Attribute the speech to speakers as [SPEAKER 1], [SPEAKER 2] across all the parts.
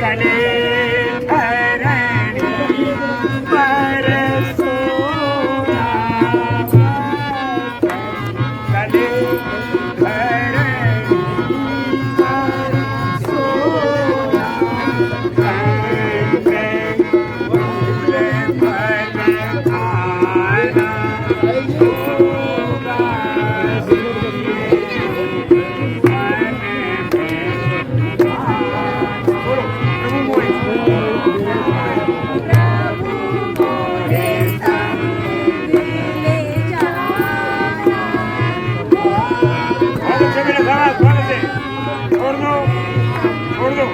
[SPEAKER 1] चले धरणी पर सोना चले धरणी पर सोना फूल फल खाना छोड़ दो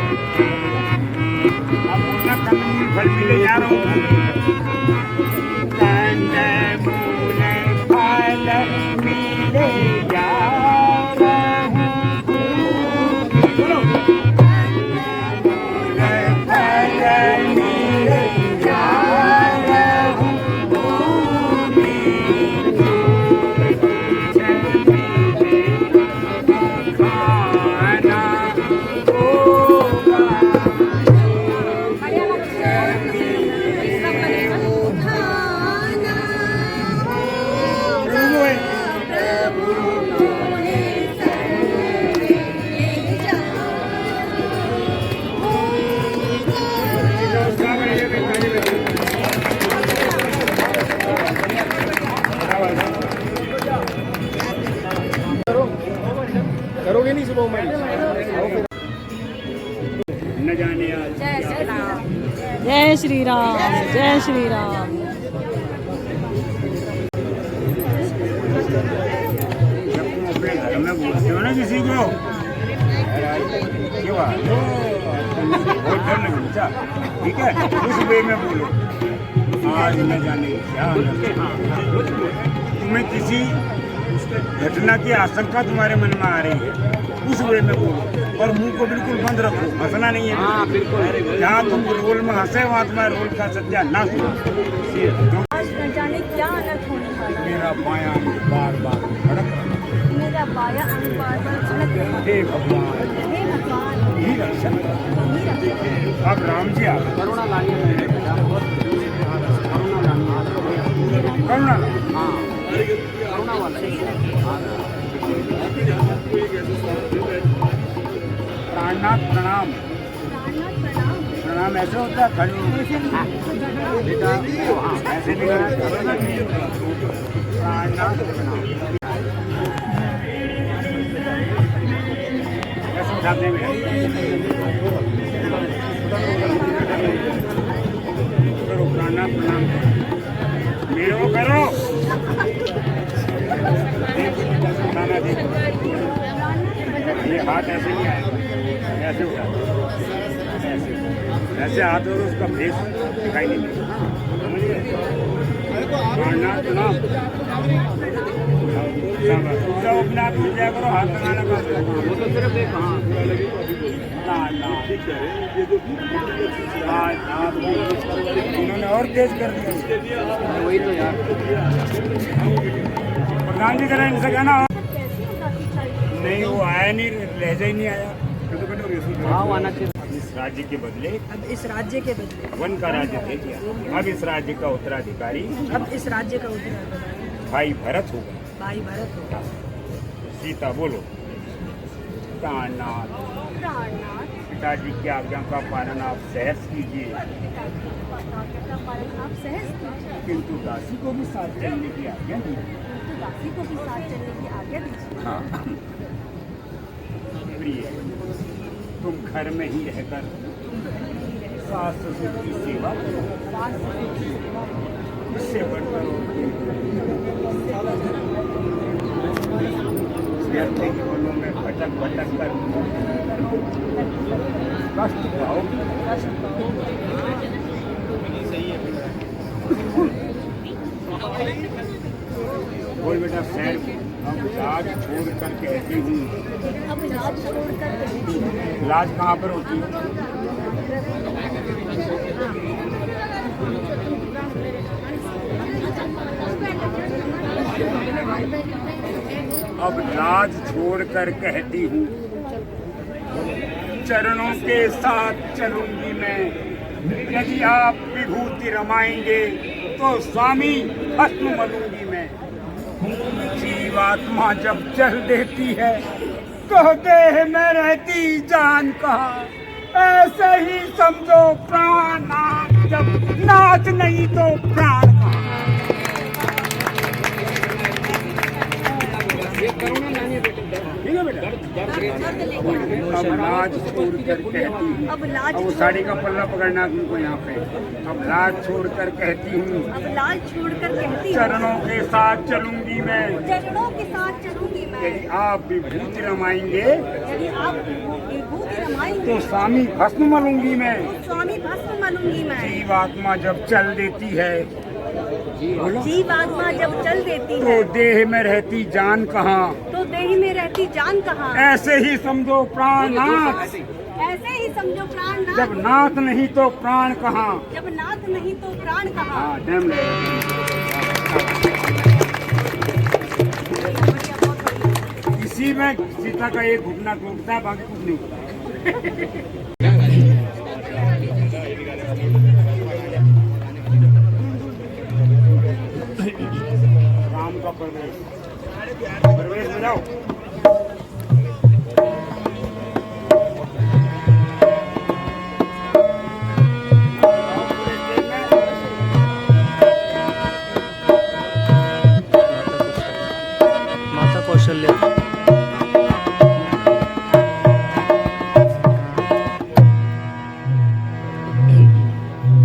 [SPEAKER 1] अब बोलना कंदमूल फल मिले जा रहा हूँ कंदमूल फल मिले जा रहा हूँ बोलो कंदमूल फल मिले जा रहा हूँ करोगे नहीं सुबह में न जाने आज
[SPEAKER 2] जय श्री राम।
[SPEAKER 3] जय श्री राम, जय श्री राम।
[SPEAKER 1] जब तुम अपने घर में बोलते हो ना किसी को क्यों बहुत डर लगे बच्चा ठीक है उस वे में बोलो आज न जाने क्या तुम्हें किसी घटना की आशंका तुम्हारे मन में आ रही है उस वे में बोलो और मुंह को बिल्कुल बंद रखो हंसना नहीं है बिल्कुल जहाँ तुम रोल में हंसे वहाँ तुम्हारे रोल का सत्यानाश हो
[SPEAKER 2] आज न जाने क्या अनर्थ होने वाला है।
[SPEAKER 1] मेरा बायां बार बार भड़क
[SPEAKER 2] मेरा बायां अंग बार बार झड़क रहा है।
[SPEAKER 1] हे भगवान
[SPEAKER 2] हे भगवान
[SPEAKER 1] ही रक्षा
[SPEAKER 2] ही रक्षा।
[SPEAKER 1] अब राम जी आप करुणा लानी करुणा प्राणनाथ प्रणाम प्रणाम ऐसे होता है खड़े बेटा ऐसे नहीं प्राणनाथ प्रणाम ऐसे उठाते हैं करो प्राणनाथ प्रणाम मेरे को करो उठाना देखो ये हाथ ऐसे नहीं आएगा ऐसे उठा ऐसे ऐसे हाथ और उसका फेस दिखाई नहीं देगा प्राणनाथ प्रणाम सब अपने आप मिल जाया करो हाथ लगाना का वो तो सिर्फ एक उन्होंने और तेज कर दिया वही तो यार प्रधान जी करें इनसे कहना नहीं वो आया नहीं लहजा ही नहीं आया इस राज्य के बदले
[SPEAKER 2] अब इस राज्य के बदले
[SPEAKER 1] वन का राज्य दे दिया अब इस राज्य का उत्तराधिकारी
[SPEAKER 2] अब इस राज्य का उत्तराधिकारी
[SPEAKER 1] भाई भरत होगा
[SPEAKER 2] भाई भरत होगा।
[SPEAKER 1] सीता बोलो प्राणनाथ
[SPEAKER 2] प्राणनाथ
[SPEAKER 1] पिताजी की आज्ञा का पालन आप सहज कीजिए
[SPEAKER 2] आप सहज कीजिए
[SPEAKER 1] किंतु दासी को भी साथ चलने की आज्ञा दीजिए
[SPEAKER 2] तो दासी को भी साथ चलने की आज्ञा दीजिए।
[SPEAKER 1] हाँ प्रिय तुम घर में ही रहकर सास ससुर की सेवा करो इससे बढ़कर व्यक्ति के मनों में भटक भटक कर कष्ट पाओगे बोल बेटा शहर हम लाज छोड़ कर कहती हूँ
[SPEAKER 2] अब लाज छोड़ कर कहती हूँ।
[SPEAKER 1] लाज कहाँ पर होती है अब लाज छोड़ कर कहती हूँ चरणों के साथ चलूंगी मैं। यदि आप विभूति रमाएंगे तो स्वामी भस्म मलूंगी मैं। जीवात्मा जब चल देती है तो देह में रहती जान कहाँ। ऐसे ही समझो प्राण नाथ, जब नाथ नहीं तो प्राण कहाँ। ठीक है बेटा। अब लाज छोड़ कर कहती हूँ,
[SPEAKER 2] अब लाज
[SPEAKER 1] अब वो साड़ी का पल्ला पकड़ना तुमको यहाँ पे। अब लाज छोड़ कर कहती हूँ,
[SPEAKER 2] अब लाज छोड़कर कहती हूँ,
[SPEAKER 1] चरणों के साथ चलूंगी मैं।
[SPEAKER 2] चरणों के साथ चलूंगी मैं।
[SPEAKER 1] यदि आप विभूति रमाएंगे
[SPEAKER 2] यदि आप विभूति रमाएंगे
[SPEAKER 1] तो स्वामी भस्म मलूंगी मैं।
[SPEAKER 2] तो स्वामी भस्म मलूंगी मैं।
[SPEAKER 1] जीवात्मा जब चल देती है,
[SPEAKER 2] जीवात्मा जब चल देती
[SPEAKER 1] तो
[SPEAKER 2] है
[SPEAKER 1] देह में रहती जान कहाँ।
[SPEAKER 2] तो देह में रहती जान कहाँ।
[SPEAKER 1] ऐसे ही समझो प्राणनाथ,
[SPEAKER 2] ऐसे ही समझो प्राण
[SPEAKER 1] जब
[SPEAKER 2] नाथ,
[SPEAKER 1] नाथ नहीं तो प्राण कहाँ।
[SPEAKER 2] जब नाथ नहीं तो प्राण कहाँ।
[SPEAKER 1] हाँ, डैम ले। इसी में सीता का एक घुटना टूटता है, बाकी कुछ नहीं होता। राम का प्रवेश में जाओ।
[SPEAKER 4] माता कौशल्या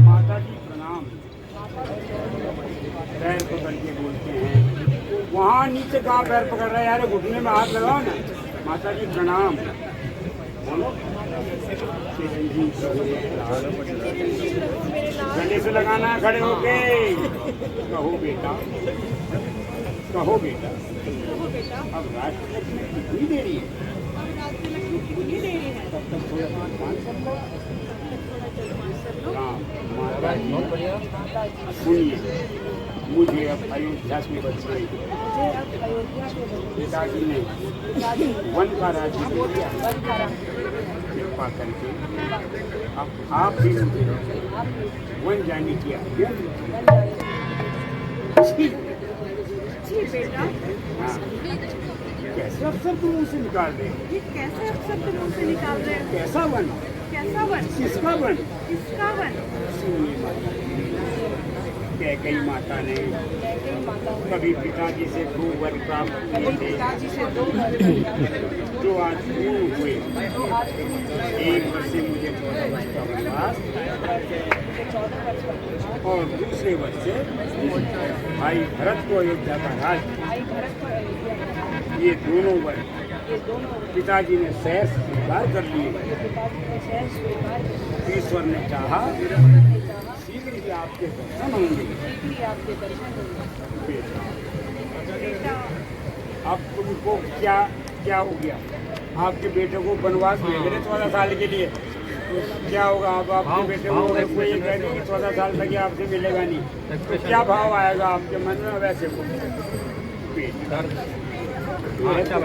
[SPEAKER 1] माता जी प्रणाम। पैर पकड़ के बोलते हैं। वहाँ नीचे कहाँ पैर पकड़ रहा है यार, घुटने में हाथ लगाओ ना। माता जी प्रणाम बोलो। गले से लगाना है, खड़े होके कहो बेटा, कहो बेटा। अब राष्ट्र में कितनी देरी है? तब तक थोड़ा मान सकता। हाँ, माता जी सुनिए, मुझे अब अयोध्या की बच्ची पिताजी ने वन का राज्य दिया कृपा करके। अब आप भी मुझे वन जाने की आज्ञा।
[SPEAKER 2] जी बेटा,
[SPEAKER 1] हाँ, कैसे अफसर तुम मुँह से निकाल रहे हो?
[SPEAKER 2] ये कैसे अफसर तुम मुँह से निकाल रहे हो?
[SPEAKER 1] कैसा वन?
[SPEAKER 2] कैसा वन?
[SPEAKER 1] किसका वन?
[SPEAKER 2] किसका वन?
[SPEAKER 1] सुनिए माता, कैकेयी माता ने कभी पिताजी से 2 वर प्राप्त किए थे, जो आज पूर्ण हुए। 1 वर्ष से मुझे 14 वर्ष का वनवास, और दूसरे वर्ष से भाई भरत को अयोध्या का राज। ये दोनों वर पिताजी ने सहज स्वीकार कर लिए। ईश्वर ने चाहा शीघ्र ही आपके दर्शन होंगे। बेटा, अब तुमको क्या क्या हो गया? आपके बेटे को वनवास भेज रहे 14 साल के लिए, तो क्या होगा? अब आपके बेटे को अगर कोई ये कह दे कि 14 साल तक ये आपसे मिलेगा नहीं, तो क्या भाव आएगा आपके मन में? वैसे को बेटा,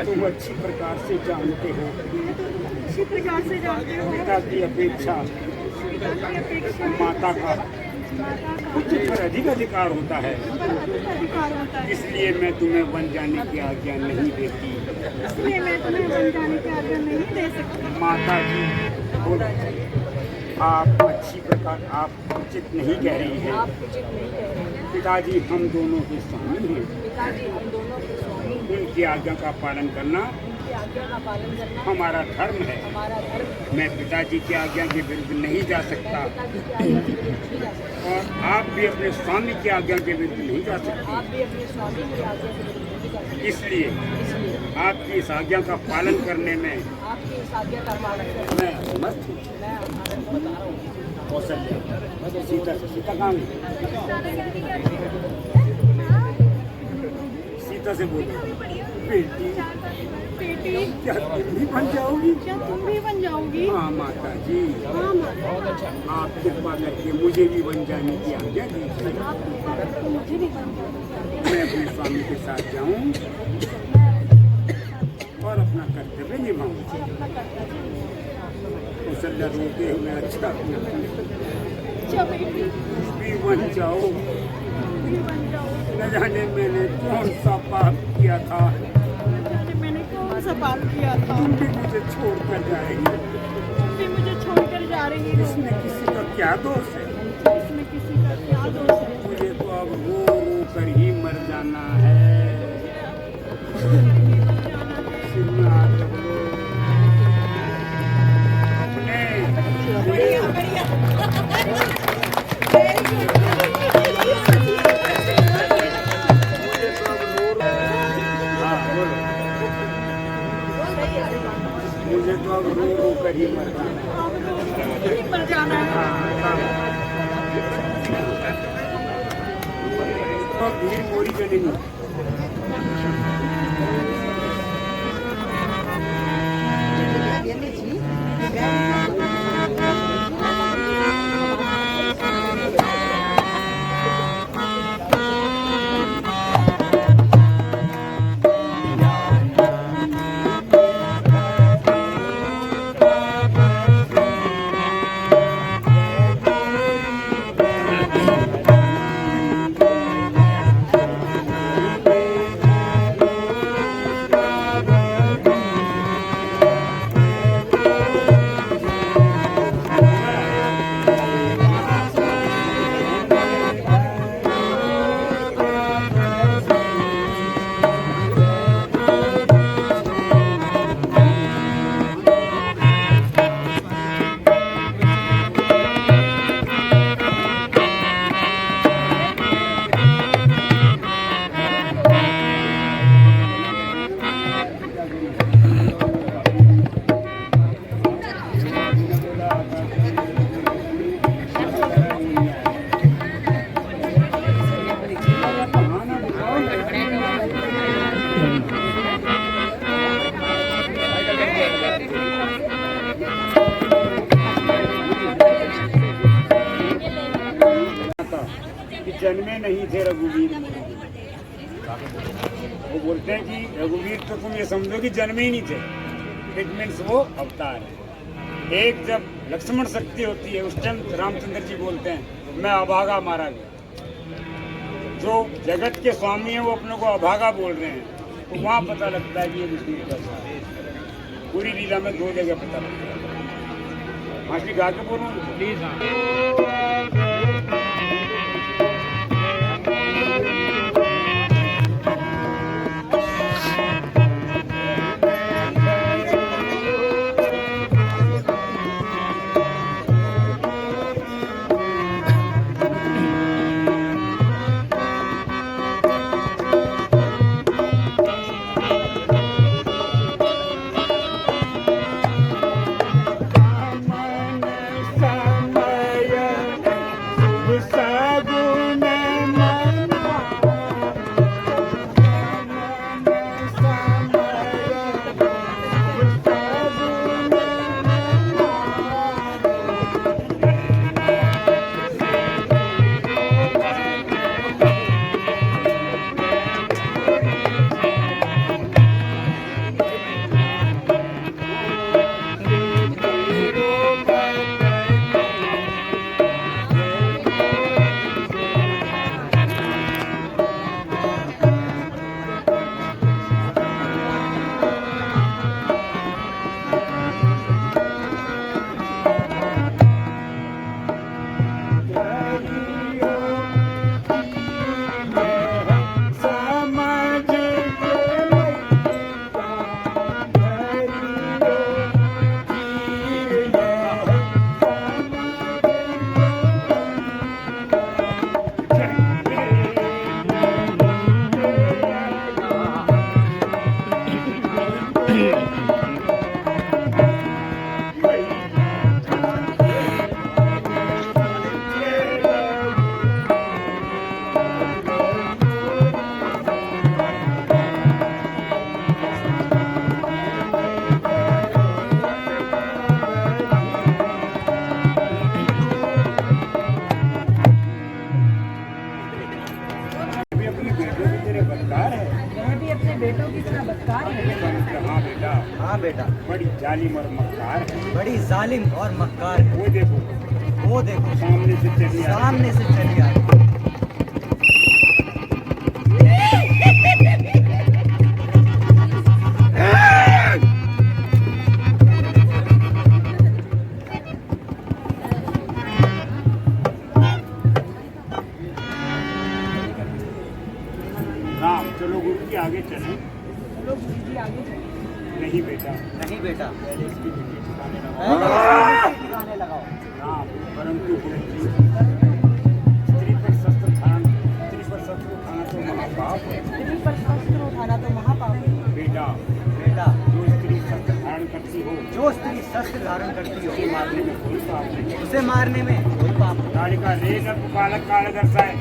[SPEAKER 1] तुम अच्छी प्रकार से जानते हो,
[SPEAKER 2] अच्छी प्रकार से जानते हो,
[SPEAKER 1] पिता की अपेक्षा
[SPEAKER 2] पिता की अपेक्षा
[SPEAKER 1] माता का
[SPEAKER 2] माता का
[SPEAKER 1] कुछ पर अधिक अधिकार होता है।
[SPEAKER 2] अधिकार होता है।
[SPEAKER 1] इसलिए मैं तुम्हें वन जाने की आज्ञा नहीं देती।
[SPEAKER 2] इसलिए मैं तुम्हें वन जाने की आज्ञा नहीं दे सकती।
[SPEAKER 1] माता जी बोलो, आप अच्छी प्रकार आप उचित नहीं कह रही हैं। पिताजी हम दोनों के स्वामी हैं। उनकी आज्ञा का पालन करना हमारा धर्म है। मैं पिताजी की आज्ञा के विरुद्ध नहीं जा सकता, और आप भी अपने स्वामी की आज्ञा के विरुद्ध नहीं जा सकते। इसलिए आपकी इस आज्ञा का पालन करने में मैं असमर्थ हूँ। कौशल्या, सीता कहाँ गई? सीता से बोलो, बेटी
[SPEAKER 2] बेटी,
[SPEAKER 1] क्या तुम भी बन जाओगी?
[SPEAKER 2] क्या तुम भी बन जाओगी?
[SPEAKER 1] हाँ माता जी,
[SPEAKER 2] हाँ माता,
[SPEAKER 1] आप कृपा करके मुझे भी बन जाने की आज्ञा दीजिए।
[SPEAKER 2] आप कृपा करके मुझे भी बन जाओगी।
[SPEAKER 1] मैं अपने स्वामी के साथ जाऊं और अपना कर्तव्य निभाऊं। कौशल्या रोते हुए अच्छा
[SPEAKER 2] अच्छा बेटी
[SPEAKER 1] भी बन जाओ।
[SPEAKER 2] भी बन जाओ।
[SPEAKER 1] न जाने मैंने कौन सा पाप किया था,
[SPEAKER 2] न जाने मैंने कौन सा पाप किया था।
[SPEAKER 1] तुम भी मुझे छोड़ कर जाएगी।
[SPEAKER 2] तुम भी मुझे छोड़कर जा रही हो।
[SPEAKER 1] इसमें किसी का क्या दोष है?
[SPEAKER 2] इसमें किसी का क्या दोष है?
[SPEAKER 1] मुझे तो अब रो रो कर ही मर जाना है। सिर में हाथ रख लो।
[SPEAKER 2] बढ़िया बढ़िया।
[SPEAKER 1] हाँ, बोलो। मुझे तो अब रो रो कर ही मर जाना है।
[SPEAKER 2] ठीक पर जाना है।
[SPEAKER 1] तो भीड़ पूरी करेंगे। जन्मे नहीं थे रघुवीर। वो बोलते हैं कि रघुवीर तो तुम ये समझो कि जन्मे ही नहीं थे। इट मीन्स वो अवतार है। एक जब लक्ष्मण शक्ति होती है उस टाइम रामचंद्र जी बोलते हैं मैं अभागा मारा गया। जो जगत के स्वामी हैं वो अपने को अभागा बोल रहे हैं, तो वहाँ पता लगता है कि ये विष्णु का है। पूरी लीला में दो जगह पता लगता है। मास्टर गा के बोलूँ प्लीज।
[SPEAKER 2] मैं भी अपने बेटों की तरह बदकार है।
[SPEAKER 1] हाँ बेटा,
[SPEAKER 4] हाँ बेटा,
[SPEAKER 1] बड़ी जालिम और मक्कार है।
[SPEAKER 4] बड़ी जालिम और मक्कार है।
[SPEAKER 1] वो देखो
[SPEAKER 4] सामने से चली आ रही।
[SPEAKER 1] राम चलो गुरु जी आगे चले। नहीं बेटा,
[SPEAKER 4] नहीं बेटा,
[SPEAKER 1] पहले इसकी वीडियो दिखाने लगा।
[SPEAKER 4] गाने लगाओ।
[SPEAKER 1] राम परंतु गुरु जी, स्त्री पर शस्त्र उठाना तो महापाप है।
[SPEAKER 3] स्त्री पर शस्त्र उठाना तो महापाप है।
[SPEAKER 1] बेटा
[SPEAKER 4] बेटा,
[SPEAKER 1] जो स्त्री शस्त्र धारण करती हो,
[SPEAKER 4] जो स्त्री शस्त्र धारण करती हो,
[SPEAKER 1] उसे मारने में कोई पाप नहीं।
[SPEAKER 4] उसे मारने में कोई पाप नहीं।
[SPEAKER 1] गाड़ी का रेल बालक काल दर्शाए।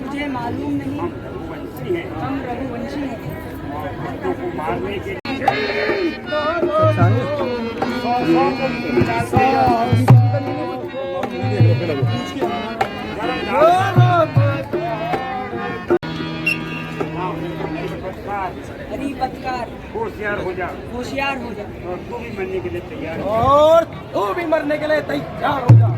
[SPEAKER 3] मुझे मालूम नहीं हम रघुवंशी हैं
[SPEAKER 1] और भक्तों को मारने के लिए
[SPEAKER 3] हरी पत्कार
[SPEAKER 1] होशियार हो जा
[SPEAKER 3] होशियार हो जा
[SPEAKER 1] और तू भी मरने के लिए तैयार हो।
[SPEAKER 4] और तू भी मरने के लिए तैयार हो जा।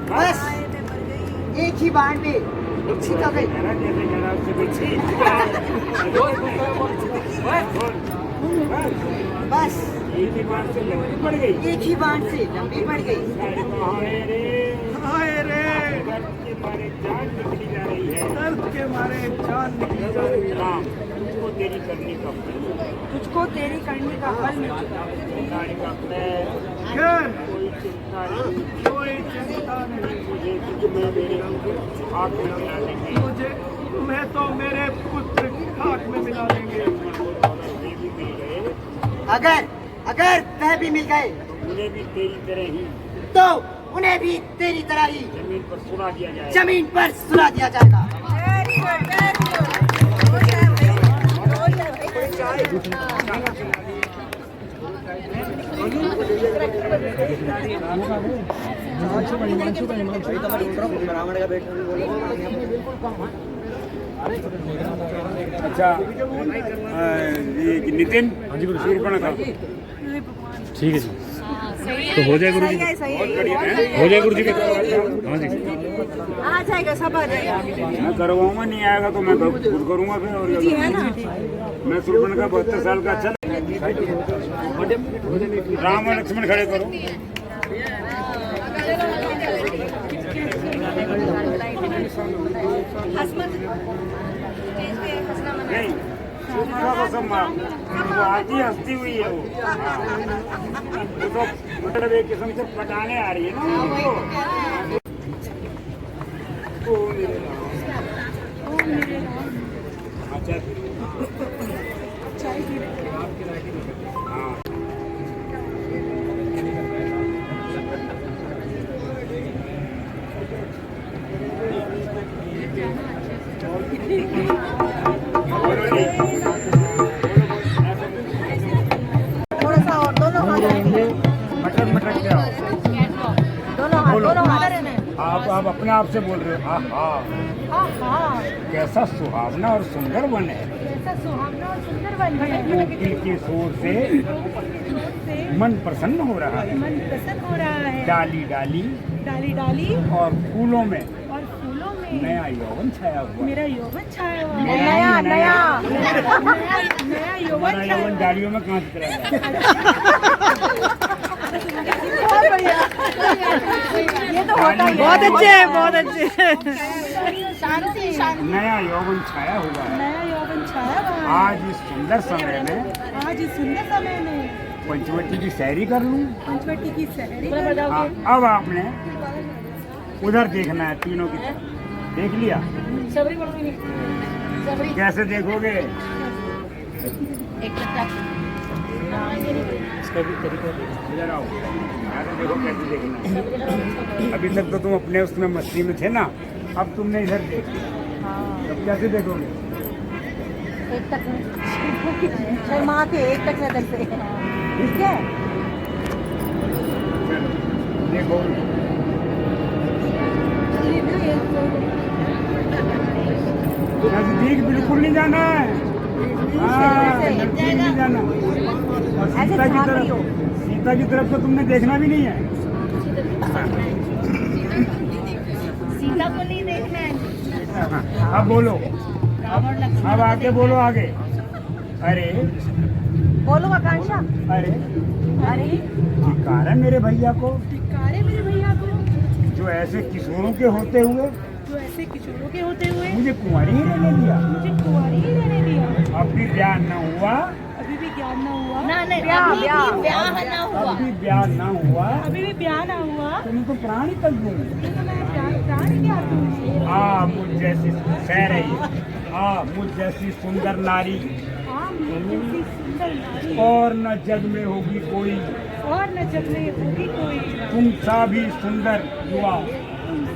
[SPEAKER 4] बस एक ही बाण में छिप गई। बस
[SPEAKER 1] एक ही बार से लंबी पड़ गई।
[SPEAKER 4] एक ही बाण से लंबी पड़ गई।
[SPEAKER 1] हाय रे दर्द के मारे जान निकली जा रही है।
[SPEAKER 4] दर्द के मारे जान निकली जा रही है।
[SPEAKER 1] राम तुझको तेरी करने का फल
[SPEAKER 3] तुझको तेरी करने का फल मिल चुका है।
[SPEAKER 1] गाड़ी का पैर
[SPEAKER 4] खैर
[SPEAKER 1] कोई चिंता नहीं।
[SPEAKER 4] कोई चिंता नहीं।
[SPEAKER 1] मुझे तुम्हें मेरे हाथ में मिला देंगे।
[SPEAKER 4] मुझे तुम्हें तो मेरे पुत्र खाक में मिला देंगे।
[SPEAKER 1] ये भी मिल गए
[SPEAKER 4] अगर अगर वह भी मिल गए
[SPEAKER 1] उन्हें भी तेरी तरह ही
[SPEAKER 4] तो उन्हें भी तेरी तरह ही
[SPEAKER 1] जमीन पर सुला दिया जाए।
[SPEAKER 4] जमीन पर सुला दिया जाएगा।
[SPEAKER 1] अच्छा ये नितिन शूर्पणखा
[SPEAKER 5] ठीक है जी, तो हो जाए गुरु जी। हो जाए गुरु जी के। हाँ जी,
[SPEAKER 3] आ जाएगा सब आ जाएगा।
[SPEAKER 1] मैं करवाऊंगा, नहीं आएगा तो मैं खुद करूंगा फिर। और
[SPEAKER 3] जी है ना।
[SPEAKER 1] मैं शूर्पणखा 72 साल का। चल राम और लक्ष्मण खड़े करो। नहीं शूर्पणखा को सब मार, वो आज ही हंसती हुई है वो। हाँ। वो तो मतलब एक किस्म से पटाने आ रही है ना। अच्छा
[SPEAKER 3] चाय पी रहे हैं।
[SPEAKER 1] हाँ
[SPEAKER 2] थोड़ा सा और दोनों हाथ
[SPEAKER 1] मटर मटर क्या
[SPEAKER 2] दोनों हाथ
[SPEAKER 1] बोलो।
[SPEAKER 2] दोनों हाथ
[SPEAKER 1] आप अपने आप से बोल रहे हो हाँ
[SPEAKER 2] हाँ
[SPEAKER 1] कैसा सुहावना और सुंदर वन है।
[SPEAKER 2] कैसा सुहावना और सुंदर बन है
[SPEAKER 1] कोकिल के शोर से मन प्रसन्न हो रहा है।
[SPEAKER 3] मन प्रसन्न हो रहा है।
[SPEAKER 1] डाली डाली
[SPEAKER 3] डाली डाली
[SPEAKER 1] और फूलों में
[SPEAKER 3] और फूलों में
[SPEAKER 1] नया यौवन छाया हुआ है।
[SPEAKER 3] मेरा यौवन छाया हुआ है।
[SPEAKER 2] नया नया
[SPEAKER 3] नया यौवन
[SPEAKER 1] हमारा
[SPEAKER 3] छाया
[SPEAKER 1] यौवन
[SPEAKER 3] हुआ
[SPEAKER 1] डालियों में कहाँ दिख रहा है।
[SPEAKER 2] बहुत बढ़िया ये तो होता है
[SPEAKER 1] बहुत अच्छे हैं, बहुत
[SPEAKER 2] अच्छे शांति शांति
[SPEAKER 1] नया यौवन छाया हुआ है।
[SPEAKER 3] नया यौवन छाया हुआ है।
[SPEAKER 1] आज इस सुंदर समय में
[SPEAKER 3] आज इस सुंदर समय में
[SPEAKER 1] पंचवटी की सैरी कर लूं।
[SPEAKER 3] पंचवटी की सहरी कर
[SPEAKER 1] हाँ, अब आपने उधर देखना है तीनों की तरफ। देख लिया कैसे देखोगे। इधर आओ यहाँ से देखो कैसे देखना है। अभी तक तो तुम अपने उसमें मस्ती में थे ना, अब तुमने इधर देख लिया, अब कैसे देखोगे।
[SPEAKER 2] एक तक शर्मा के एक तक नजर से ठीक है।
[SPEAKER 1] चलो देखो नजदीक बिल्कुल नहीं जाना है। हाँ, नजदीक नहीं जाना। और सीता की तरफ तो तुमने देखना भी नहीं है।
[SPEAKER 2] सीता को नहीं देखना है।
[SPEAKER 1] अब बोलो, अब आगे बोलो आगे। अरे
[SPEAKER 2] बोलो आकांक्षा।
[SPEAKER 1] अरे
[SPEAKER 2] अरे
[SPEAKER 1] धिक्कार है मेरे भैया को,
[SPEAKER 3] धिक्कार है मेरे भैया को
[SPEAKER 1] जो ऐसे किशोरों के होते हुए
[SPEAKER 3] जो ऐसे किशोरों के होते हुए
[SPEAKER 1] मुझे कुंवारी ही रहने दिया।
[SPEAKER 3] मुझे कुंवारी ही रहने दिया।
[SPEAKER 1] अब भी ब्याह न हुआ,
[SPEAKER 3] अभी भी ज्ञान न हुआ।
[SPEAKER 2] ब्याह ना हुआ
[SPEAKER 1] अब भी ब्याह न हुआ
[SPEAKER 3] अभी भी ब्याह ना हुआ।
[SPEAKER 1] तुम तो प्राण ही तक दूंगी।
[SPEAKER 3] तो मैं प्राण क्या दूँ।
[SPEAKER 1] आ मुझ जैसी सह रही, आ मुझ जैसी सुंदर नारी
[SPEAKER 3] हाँ मुझे जैसी सुंदर नारी
[SPEAKER 1] और न जग में होगी कोई,
[SPEAKER 3] और न जग में होगी कोई।
[SPEAKER 1] तुम सा भी सुंदर युवा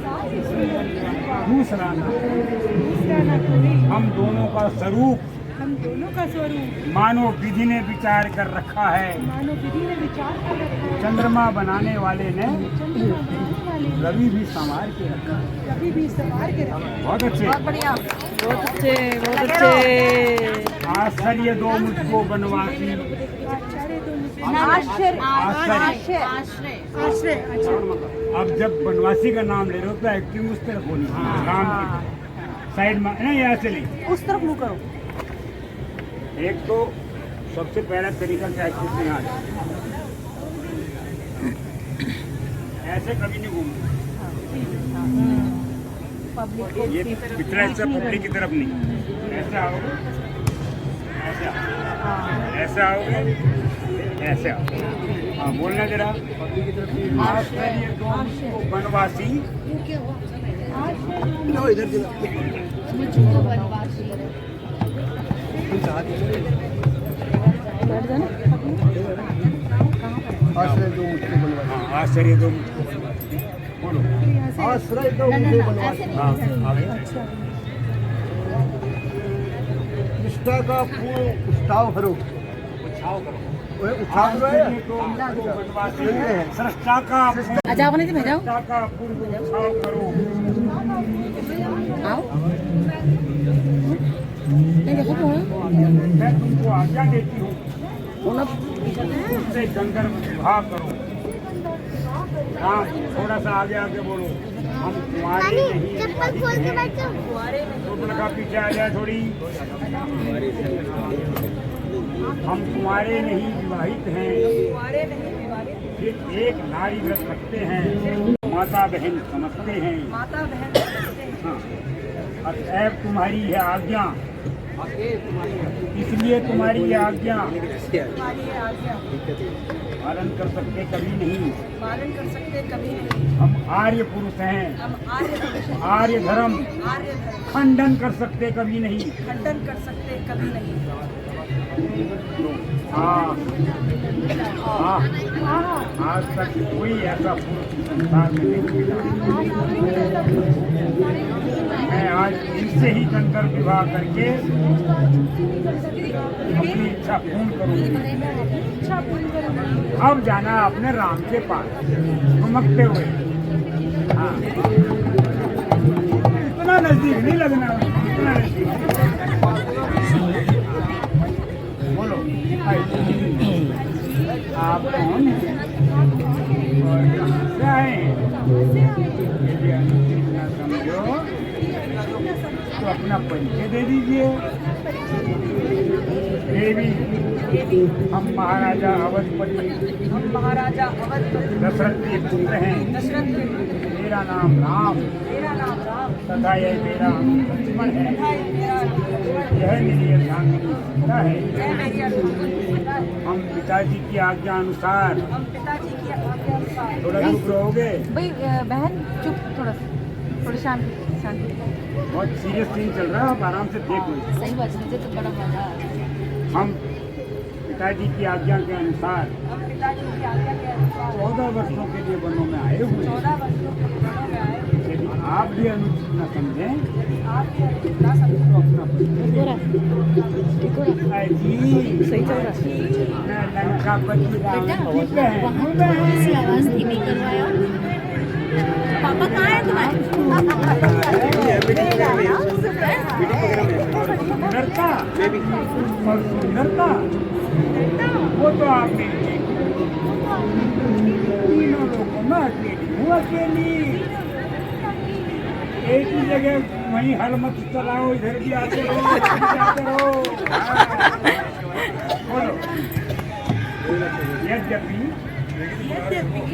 [SPEAKER 3] सारी सुंदर युवा।
[SPEAKER 1] दूसरा न।
[SPEAKER 3] दूसरा न कोई।
[SPEAKER 1] हम दोनों का स्वरूप
[SPEAKER 3] हम दोनों का स्वरूप
[SPEAKER 1] मानो विधि ने विचार कर रखा है।
[SPEAKER 3] मानव विधि ने विचार कर रखा है।
[SPEAKER 1] चंद्रमा बनाने वाले ने
[SPEAKER 3] चंद्रमा बनाने वाले ने
[SPEAKER 1] रवि भी संवार के रखा है।
[SPEAKER 3] कभी भी सवार के रखा है।
[SPEAKER 1] बहुत अच्छे।
[SPEAKER 2] बहुत बढ़िया
[SPEAKER 1] आश्चर्य दो मुझको बनवासी,
[SPEAKER 3] आचार्य तो मुझे
[SPEAKER 2] आश्चर्य
[SPEAKER 1] आश्चर्य।
[SPEAKER 3] आश्रय। अच्छा
[SPEAKER 1] अब जब बनवासी का नाम ले रहे हो तो एक्टिंग उस तरफ होनी है, राम की साइड में नहीं, ऐसे नहीं।
[SPEAKER 2] उस तरफ मुँह करो।
[SPEAKER 1] एक तो सबसे पहला तरीका क्या है कि यहाँ ऐसे कभी नहीं घूमना। ये पिछला हिस्सा पब्लिक की तरफ नहीं, ऐसे आओगे, ऐसे आओगे, ऐसे आओगे, ऐसे आओगे। हाँ बोलना जरा। आश्चर्य दो मुझको बनवासी, आश्चर्य दो मुझको बनवासी। बोलो आश्रय दो मुझे बनवासी। हाँ आगे।
[SPEAKER 6] निष्ठा का पूर्ण उत्साह करो।
[SPEAKER 1] उछाव करो।
[SPEAKER 6] आश्रय
[SPEAKER 1] दो मुझको बनवासी, सृष्टा का सृष्टा का पूर्ण उछाव करो। मैं तुमको आज्ञा देती हूँ, उससे गंधर्व विवाह करो। हाँ थोड़ा सा आगे आगे बोलो। हम कुंवारे नहीं विवाहित हैं। तो लगा पीछे आ जाए थोड़ी। हम कुंवारे नहीं विवाहित हैं, फिर एक नारी व्रत रखते हैं, माता बहन समझते हैं।
[SPEAKER 2] माता बहन
[SPEAKER 1] हाँ अतएव तुम्हारी है आज्ञा, इसलिए तुम्हारी ये आज्ञा पालन कर सकते कभी नहीं।
[SPEAKER 3] पालन कर सकते कभी नहीं।
[SPEAKER 1] हम आर्य पुरुष हैं।
[SPEAKER 3] हम आर्य पुरुष हैं।
[SPEAKER 1] आर्य धर्म
[SPEAKER 3] आर्य धर्म
[SPEAKER 1] खंडन कर सकते कभी नहीं।
[SPEAKER 3] खंडन कर सकते कभी नहीं।
[SPEAKER 1] हाँ आज तक कोई ऐसा पुरुष संसार में नहीं मिला। मैं आज इनसे ही गंधर्व विवाह करके अपनी इच्छा पूर्ण करूंगी। अब जाना अपने राम के पास घुमकते हुए। हाँ इतना नजदीक नहीं लगना, इतना नजदीक। बोलो आप कौन हैं और कहाँ से आए हैं? यदि अनुचित न समझो तो अपना परिचय दे दीजिए। देवी हम महाराजा अवधपति,
[SPEAKER 3] हम महाराजा अवधपति
[SPEAKER 1] दशरथ के पुत्र हैं।
[SPEAKER 3] दशरथ के पुत्र।
[SPEAKER 1] मेरा नाम राम
[SPEAKER 3] मेरा नाम राम
[SPEAKER 1] तथा यह मेरा लक्ष्मण है।
[SPEAKER 3] तथा मेरा लक्ष्मण है।
[SPEAKER 1] यह मेरी अर्धांगिनी सीता है।
[SPEAKER 3] यह मेरी अर्धांगिनी सीता है।
[SPEAKER 1] हम पिताजी की आज्ञा अनुसार
[SPEAKER 3] हम पिताजी की आज्ञा अनुसार
[SPEAKER 1] थोड़ा रुक रहोगे।
[SPEAKER 2] भाई बहन चुप, थोड़ी शांति शांति।
[SPEAKER 1] बहुत सीरियस सीन चल रहा है, आप आराम से देख लो।
[SPEAKER 2] सही बात, मुझे तो बड़ा मजा आ रहा है।
[SPEAKER 1] हम पिताजी की आज्ञा के अनुसार
[SPEAKER 3] हम पिताजी की आज्ञा के अनुसार
[SPEAKER 1] 14 वर्षों के लिए वनों में आए हुए हैं।
[SPEAKER 3] 14 वर्षों के वनों में आए हुए हैं।
[SPEAKER 1] यदि आप भी अनुचित न समझें
[SPEAKER 3] यदि आप भी अनुचित ना समझें
[SPEAKER 1] तो अपना जी
[SPEAKER 2] सही चल रहा है।
[SPEAKER 1] मैं लंकापति रावण की बहन
[SPEAKER 2] इसकी आवाज धीमी करवाया। पापा कहाँ है
[SPEAKER 1] सुंदरता और सुंदरता वो तो आप मेरी तीनों लोगों में अकेली हूँ, अकेली। एक ही जगह वहीं हल मत चलाओ, इधर भी आते रहो, इधर भी आते रहो। बोलो यद्यपि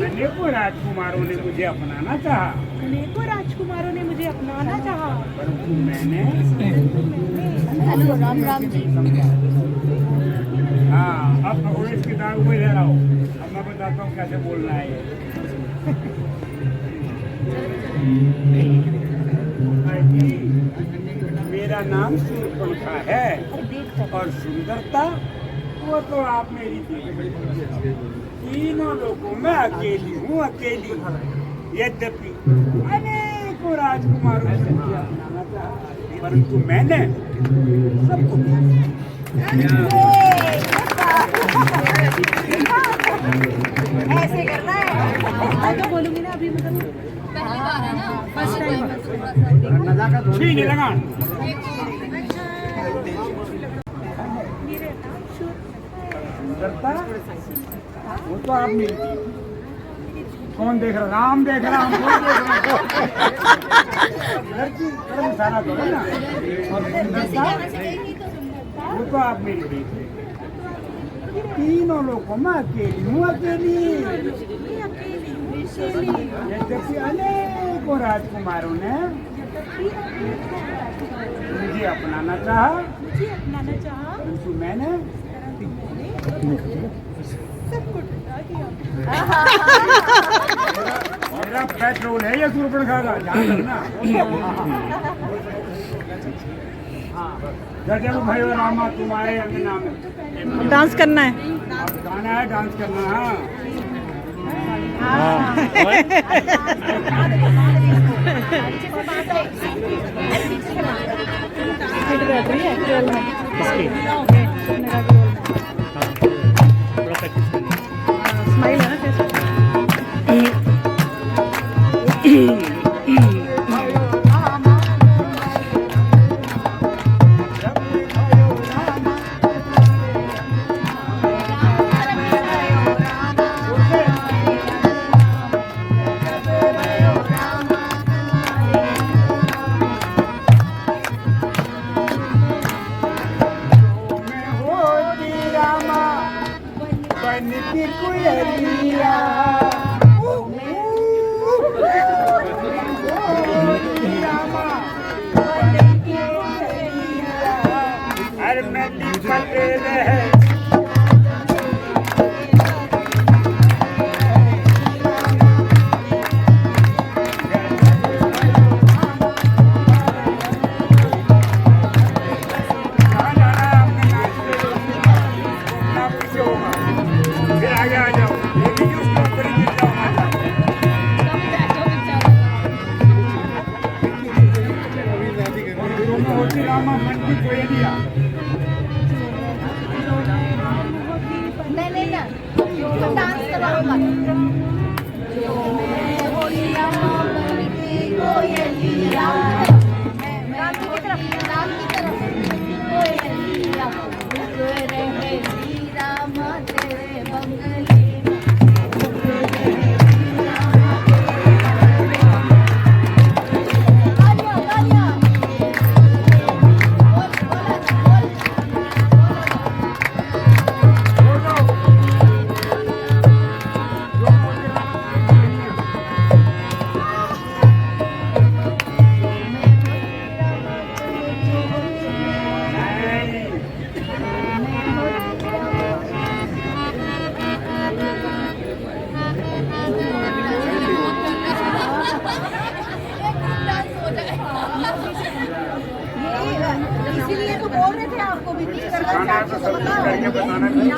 [SPEAKER 1] अनेकों राजकुमारों ने मुझे अपनाना चाहा,
[SPEAKER 3] अनेकों राजकुमारों ने मुझे अपनाना चाहा,
[SPEAKER 1] परंतु मैंने
[SPEAKER 2] हेलो राम राम जी।
[SPEAKER 1] हाँ अब पकड़ो इस किताब को इधर आओ। अब मैं बताता हूँ कैसे बोलना है ये। मेरा नाम सूर्यपंखा है और सुंदरता वो तो आप मेरी तीनों लोगों में अकेली हूँ, अकेली। यद्यपि अनेकों राजकुमारों से मुझे अपनाना चाहा, परंतु मैंने सबको
[SPEAKER 2] ऐसे करना है।
[SPEAKER 3] तो बोलूंगी ना अभी, मतलब
[SPEAKER 2] पहली बार है ना, फर्स्ट टाइम।
[SPEAKER 1] छीने लगा। सुंदरता वो तो आप मिल कौन देख रहा? राम देख रहा, हम कौन देख रहे? लड़की कदम सारा करो ना। और सुंदरता वो तो आप मेरी देख रहे। तीनों लोगों में अकेली हूँ, अकेली। यद्यपि अनेकों राजकुमारों ने मुझे अपनाना चाहा, परंतु मैंने
[SPEAKER 3] सबको ठुकरा दिया।
[SPEAKER 1] मेरा पेट्रोल है या सूर्यपंखा का, ध्यान रखना। जब भाई रामा तुम्हारे अंगना में
[SPEAKER 2] डांस करना है।
[SPEAKER 1] आप गाना है, डांस करना है।
[SPEAKER 2] स्माइल है ना फेस
[SPEAKER 1] श्री रामा मंडी कोयलिया
[SPEAKER 2] नहीं ना डांस कराऊंगा राम की तरफ कोयलिया रहे राम तेरे बंगले इसीलिए तो बोल रहे थे आपको भी कुछ करना
[SPEAKER 1] तो सब कुछ करके बताना नहीं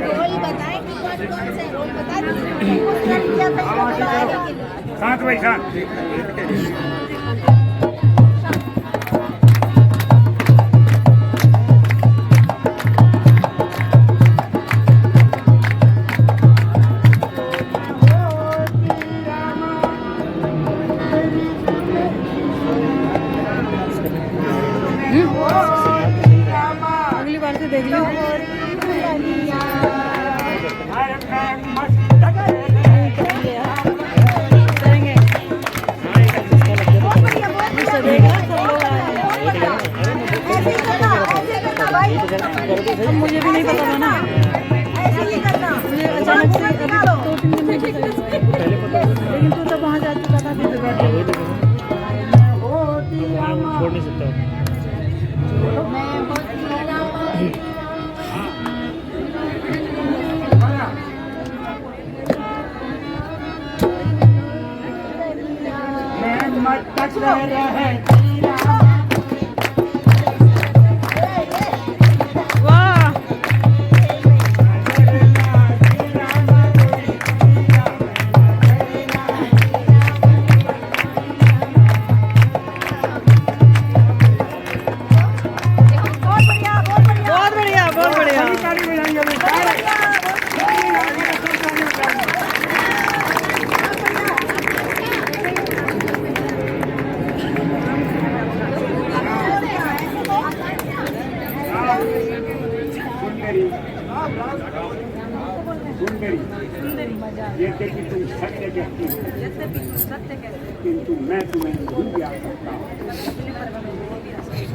[SPEAKER 2] रोल बताएं कि कौन से रोल बता दीजिए
[SPEAKER 1] 7 भाई 7
[SPEAKER 3] अगली बार से देख लो मुझे भी नहीं पता था ना मुझे अचानक से अभी 2-3 दिन में लेकिन तू तब वहाँ जा चुका था
[SPEAKER 5] छोड़ नहीं सकता
[SPEAKER 3] वाह बहुत बढ़िया बहुत बढ़िया
[SPEAKER 1] ये कि तुम सत्य कहती हो किंतु मैं तुम्हें नहीं ब्याह सकता हूँ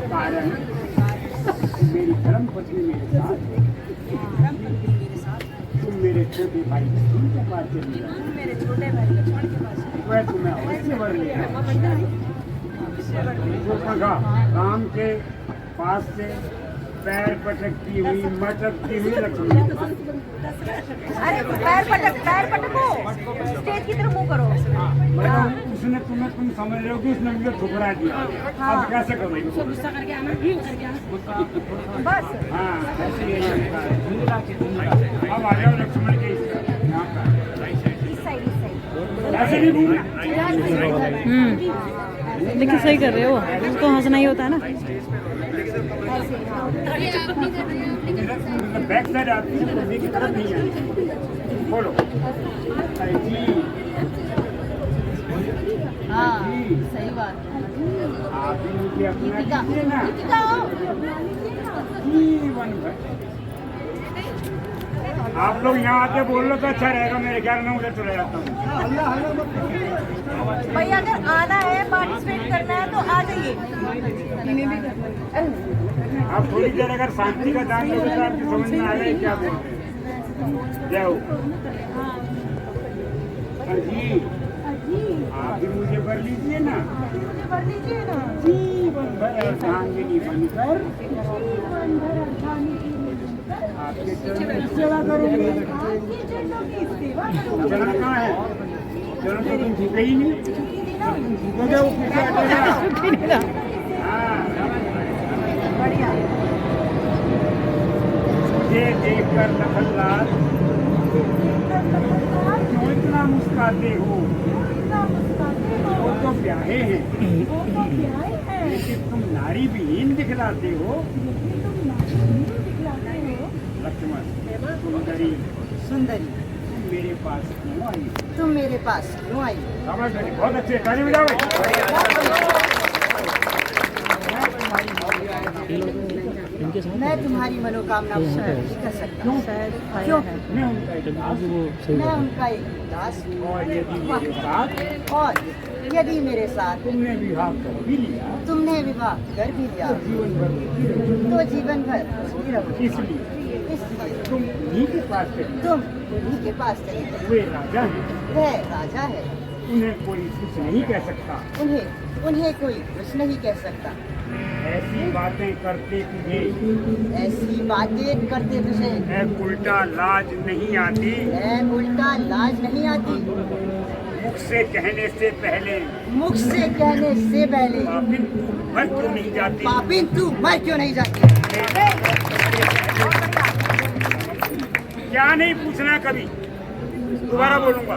[SPEAKER 1] कारण मेरी धर्म पत्नी मेरे साथ तुम मेरे छोटे भाई लक्ष्मण के पास चली जाओ वह तुम्हें अवश्य वर लेगा राम के पास से पैर पटकती हुई मटकती हुई लक्ष्मण
[SPEAKER 2] अरे पैर पटको स्टेज की तरफ मुंह करो
[SPEAKER 1] मतलब उसने तुम समझ रहे हो कि उसने मुझे ठुकरा दिया अब कैसे करोगे
[SPEAKER 2] बस
[SPEAKER 1] हाँ ऐसे ही अब आ जाओ लक्ष्मण के यहाँ पर
[SPEAKER 2] इस साइड
[SPEAKER 1] ऐसे नहीं घूमना
[SPEAKER 3] लेकिन सही कर रहे हो तो हंसना ही होता है ना
[SPEAKER 1] बैक साइड आती है तो की तरफ नहीं आती बोलो अरे जी
[SPEAKER 2] हाँ सही बात
[SPEAKER 1] आप भी मुझे अपना दीजिए ना जीवन भर आप लोग यहाँ आके बोल लो तो अच्छा रहेगा मेरे ख्याल में उधर चले जाता हूँ
[SPEAKER 2] भैया अगर आना है पार्टिसिपेट करना है तो आ जाइए
[SPEAKER 1] आप थोड़ी देर अगर शांति का दान दोगे तो आपकी समझ में आ जाए क्या बोलते हैं जाओ जी आप भी मुझे भर लीजिए ना जीवन भर अर्धांगिनी बनकर आपके चरणों की सेवा करूंगी चरण कहाँ है चरण तो तुम झुके ही नहीं झुकोगे वो पीछे हटेगा हाँ ये देखकर लखनलाल क्यों इतना मुस्कुराते हो वो तो ब्याहे हैं कि तुम नारी विहीन दिखलाते हो लक्ष्मण सुंदरी
[SPEAKER 2] सुंदरी
[SPEAKER 1] तुम मेरे पास क्यों आई?
[SPEAKER 2] तुम मेरे पास क्यों आई?
[SPEAKER 1] शाबाश बेटी, बहुत अच्छे, ताली बजाओ।
[SPEAKER 5] इनके साथ
[SPEAKER 2] मैं तुम्हारी मनोकामना पूर्ण नहीं कर सकता। क्यों?
[SPEAKER 1] मैं उनका एक दास हूँ।
[SPEAKER 2] मैं उनका एक दास हूँ।
[SPEAKER 1] और यदि मेरे साथ
[SPEAKER 2] और यदि मेरे साथ
[SPEAKER 1] तुमने विवाह कर भी लिया
[SPEAKER 2] तुमने विवाह कर भी लिया
[SPEAKER 1] जीवन भर दुखी रहोगे।
[SPEAKER 2] तो जीवन भर सुखी रहोगे।
[SPEAKER 1] इसलिए
[SPEAKER 2] इसलिए
[SPEAKER 1] तुम उन्हीं के पास चले
[SPEAKER 2] तुम उन्हीं के पास चले जाओ।
[SPEAKER 1] वे राजा हैं,
[SPEAKER 2] वह राजा है,
[SPEAKER 1] उन्हें कोई कुछ नहीं कह सकता।
[SPEAKER 2] उन्हें कोई कुछ नहीं कह सकता।
[SPEAKER 1] ऐसी बातें करते तुझे
[SPEAKER 2] ऐसी बातें करते तुझे
[SPEAKER 1] है उल्टा लाज नहीं आती?
[SPEAKER 2] है उल्टा लाज नहीं आती?
[SPEAKER 1] मुख से कहने से पहले
[SPEAKER 2] मुख से कहने से पहले
[SPEAKER 1] पापिन तू मर क्यों नहीं जाती?
[SPEAKER 2] पापिन तू मर क्यों नहीं जाती?
[SPEAKER 1] क्या नहीं पूछना कभी, दोबारा बोलूंगा।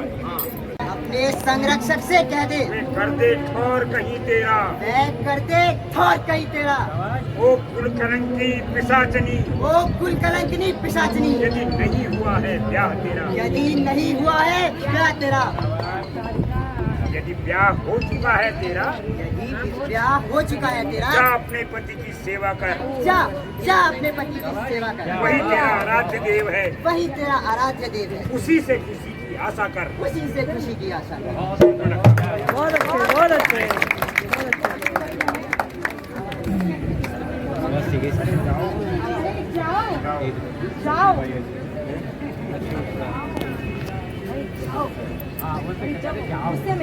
[SPEAKER 2] अपने संरक्षक से कह दे
[SPEAKER 1] मैं कर दे ठोर कहीं तेरा,
[SPEAKER 2] मैं कर दे ठोर कहीं तेरा।
[SPEAKER 1] ओ कुल कलंकी पिशाचनी,
[SPEAKER 2] वो कुल कलंकिनी पिशाचनी,
[SPEAKER 1] यदि नहीं हुआ है ब्याह तेरा,
[SPEAKER 2] यदि नहीं हुआ है क्या तेरा,
[SPEAKER 1] यदि ब्याह हो चुका है तेरा,
[SPEAKER 2] यदि ब्याह हो चुका है तेरा,
[SPEAKER 1] जा अपने पति की सेवा कर,
[SPEAKER 2] जा जा अपने पति की सेवा कर।
[SPEAKER 1] वही तेरा आराध्य देव है,
[SPEAKER 2] वही तेरा आराध्य देव है।
[SPEAKER 1] उसी से खुशी की आशा कर।
[SPEAKER 2] उसी से खुशी की आशा कर।
[SPEAKER 3] बहुत अच्छे, बहुत अच्छे।
[SPEAKER 2] जाओ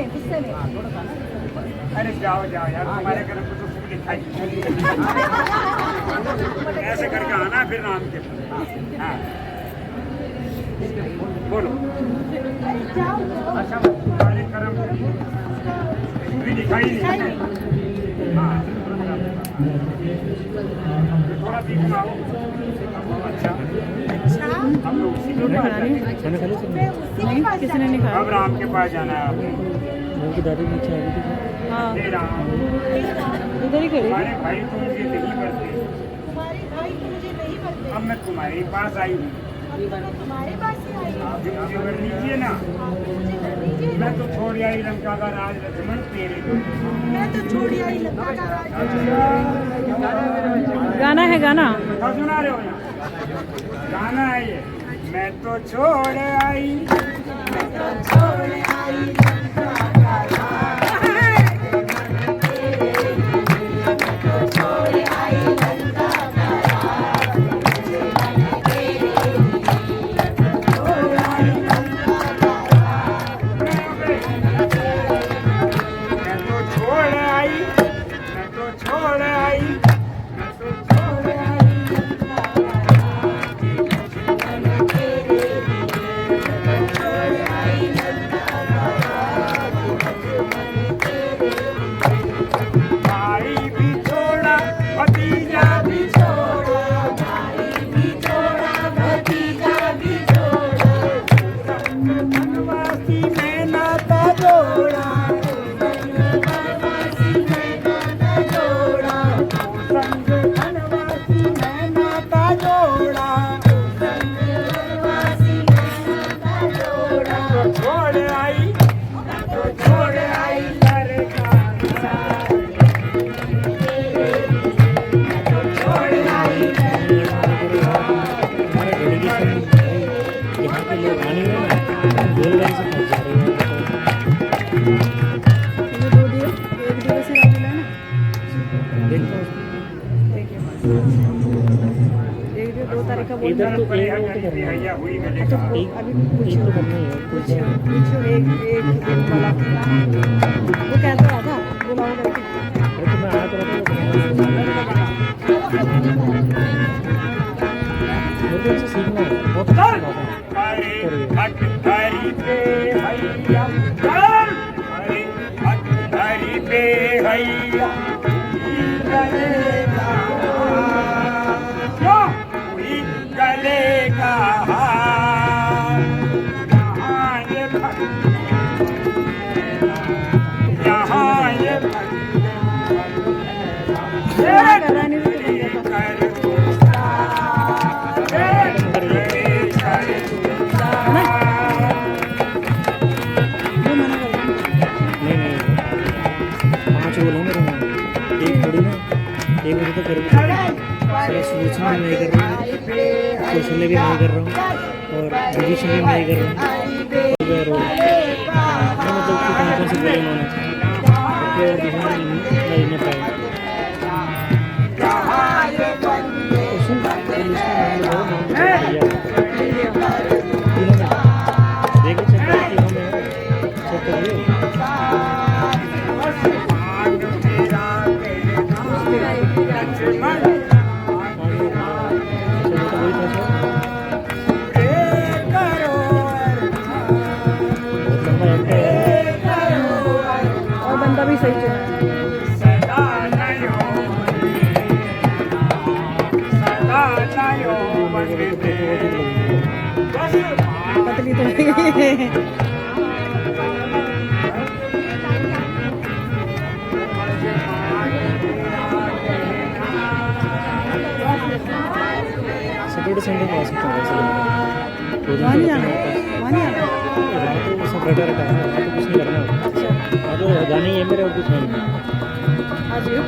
[SPEAKER 2] गुस्से में
[SPEAKER 1] अरे जाओ जाओ यार, तुम्हारे घर में तो सुख दिखाई ऐसे करके आना फिर नाम के हाँ। बोलो अच्छा, तुम्हारे कर्म भी दिखाई नहीं। हाँ थोड़ा भी घुमाओ। अच्छा हम लोग उसी के पास जाएंगे।
[SPEAKER 5] खाना खा लो सब?
[SPEAKER 3] नहीं, किसी ने नहीं खाया।
[SPEAKER 1] अब राम के पास जाना है आपको।
[SPEAKER 5] उनकी दादी की इच्छा होगी थी।
[SPEAKER 3] हाँ,
[SPEAKER 1] हे राम,
[SPEAKER 3] इधर ही करी।
[SPEAKER 1] तुम्हारे भाई तो मुझे नहीं करते, अब मैं तुम्हारे पास आई हूँ। आप भी मुझे कर लीजिए ना। मैं तो छोड़ आई लंका का राज लक्ष्मण तेरे को।
[SPEAKER 3] गाना है गाना।
[SPEAKER 1] कहाँ सुना रहे हो यहाँ? गाना है ये। मैं तो छोड़ आई
[SPEAKER 5] इधर तो एक वो तो करना है, एक तो करना ही है कुछ।
[SPEAKER 3] एक वाला वो कहता रहा था बुलाओ करके।
[SPEAKER 5] अरे तो मैं आया तो रहा था, मेरे को इनसे सीखना है, बहुत अच्छा बात है।
[SPEAKER 3] रानी से तो बन गया था। है ना? वो मना कर रहा हूँ।
[SPEAKER 5] नहीं 5 बोले मेरे में, एक थोड़ी ना, एक मुझे तो कर सारा सोचना मैं कर रहा हूँ, सोचने भी मैं कर रहा हूँ और डिविजन भी मैं कर रहा हूँ। मतलब कि कौन से बोले उन्होंने और दिखाना नहीं नहीं पाया। सुन देखो चेक करिए।
[SPEAKER 3] और बंदा भी सही चुना है। पतली तो नहीं।
[SPEAKER 5] सैटरडे संडे को आ सकता हूँ वैसे।
[SPEAKER 3] वहाँ नहीं आना, वहाँ नहीं आना।
[SPEAKER 5] वहाँ तो सब बैठा रहता है, वहाँ तो कुछ नहीं करना होता।
[SPEAKER 3] अच्छा
[SPEAKER 5] वहाँ तो जाना ही है मेरे और कुछ नहीं।
[SPEAKER 3] आ जाइए।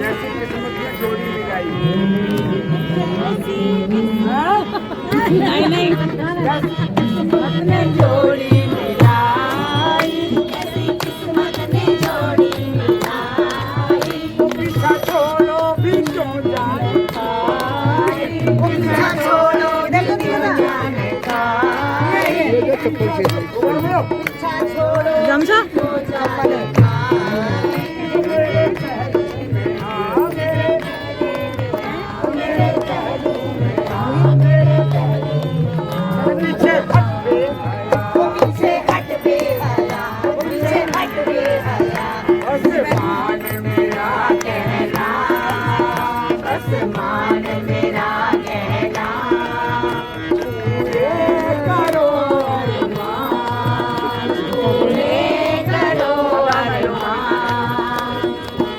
[SPEAKER 1] जैसी किस्मत की जोड़ी मिलाई।
[SPEAKER 3] नहीं नहीं
[SPEAKER 2] अपने जोड़ी मिलाई, ऐसी किस्मत ने जोड़ी मिलाई।
[SPEAKER 1] पीछा छोड़ो भी क्यों जाए,
[SPEAKER 2] पीछा छोड़ो भी क्यों जाने का, पीछा छोड़ो
[SPEAKER 3] गमछा
[SPEAKER 2] क्यों जाने का।
[SPEAKER 1] पीछे
[SPEAKER 2] पीछे हट बे हला, पीछे हट बे हला। आसमान मेरा कहना, आसमान मेरा कहना। पूरे करो अरमान, पूरे करो अरमान।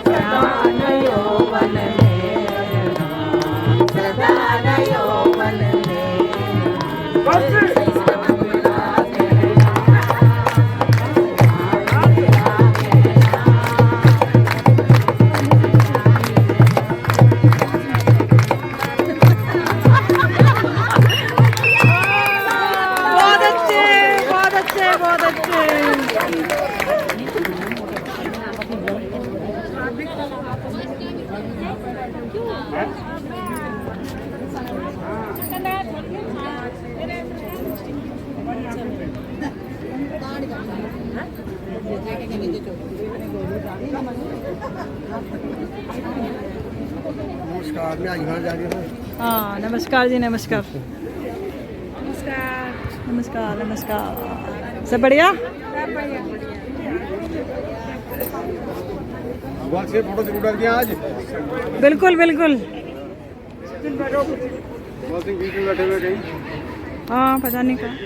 [SPEAKER 2] सदा नयो वन में, सदा नयो वन में।
[SPEAKER 3] बहुत अच्छे बहुत अच्छे बहुत अच्छे।
[SPEAKER 6] नमस्कार, मैं आज घर जा रही हूँ।
[SPEAKER 3] हाँ नमस्कार जी नमस्कार। नमस्कार नमस्कार नमस्कार। सब बढ़िया।
[SPEAKER 6] बहुत से फोटो जरूर डाल दिया आज।
[SPEAKER 3] बिल्कुल बिल्कुल।
[SPEAKER 6] बहुत सिंह बीच में बैठे हुए कहीं।
[SPEAKER 3] हाँ पता नहीं कहाँ।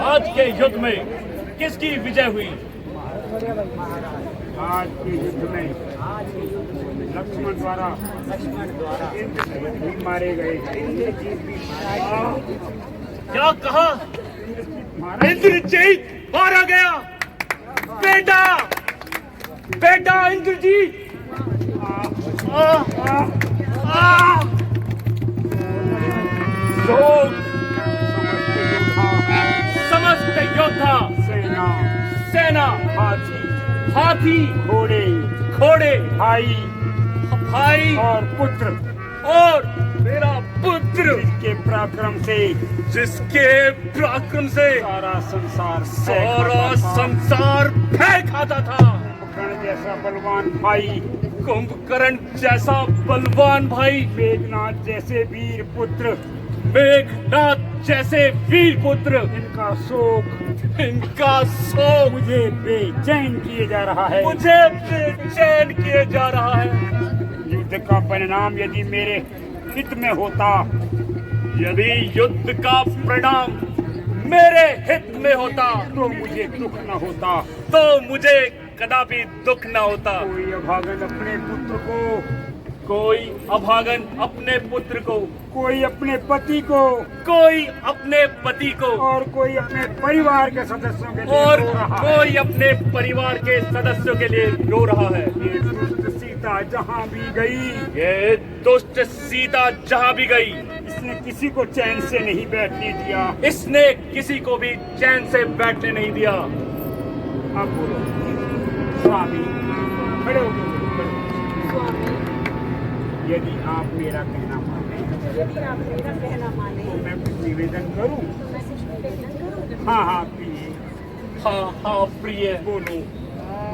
[SPEAKER 4] आज के युद्ध में किसकी विजय हुई?
[SPEAKER 1] आज के युद्ध में लक्ष्मण द्वारा इंद्रजीत भी मारे गए। इंद्रजीत भी
[SPEAKER 4] क्या कहा? इंद्रजीत मारा गया। बेटा बेटा इंद्रजीत शोक समस्त योद्धा सेना हाथी
[SPEAKER 1] घोड़े
[SPEAKER 4] घोड़े
[SPEAKER 1] भाई
[SPEAKER 4] भाई
[SPEAKER 1] और पुत्र
[SPEAKER 4] और मेरा पुत्र
[SPEAKER 1] के पराक्रम से सारा संसार
[SPEAKER 4] भय खाता था।
[SPEAKER 1] कुंभकर्ण जैसा बलवान भाई,
[SPEAKER 4] कुंभकर्ण जैसा बलवान भाई,
[SPEAKER 1] मेघनाथ जैसे वीर पुत्र, इनका शोक मुझे बेचैन किए जा रहा है। युद्ध का परिणाम यदि मेरे हित में होता,
[SPEAKER 4] यदि युद्ध का परिणाम मेरे हित में होता
[SPEAKER 1] तो मुझे दुख न होता।
[SPEAKER 4] तो मुझे कदापि दुख न होता।
[SPEAKER 1] कोई अभागन अपने पुत्र को,
[SPEAKER 4] कोई अभागन अपने पुत्र को,
[SPEAKER 1] कोई अपने पति को,
[SPEAKER 4] कोई अपने पति को
[SPEAKER 1] और कोई अपने परिवार के सदस्यों के लिए
[SPEAKER 4] और
[SPEAKER 1] रो रहा है।
[SPEAKER 4] कोई अपने परिवार के सदस्यों के लिए रो रहा है।
[SPEAKER 1] ये दुष्ट सीता जहाँ भी गई,
[SPEAKER 4] ये दुष्ट सीता जहाँ भी गई,
[SPEAKER 1] इसने किसी को चैन से नहीं बैठने दिया।
[SPEAKER 4] इसने किसी को भी चैन से बैठने नहीं दिया।
[SPEAKER 1] अब बोलो स्वामी, खड़े हो यदि आप मेरा कहना माने, तो मैं कुछ निवेदन करूं। हाँ प्रिय,
[SPEAKER 4] हाँ प्रिय,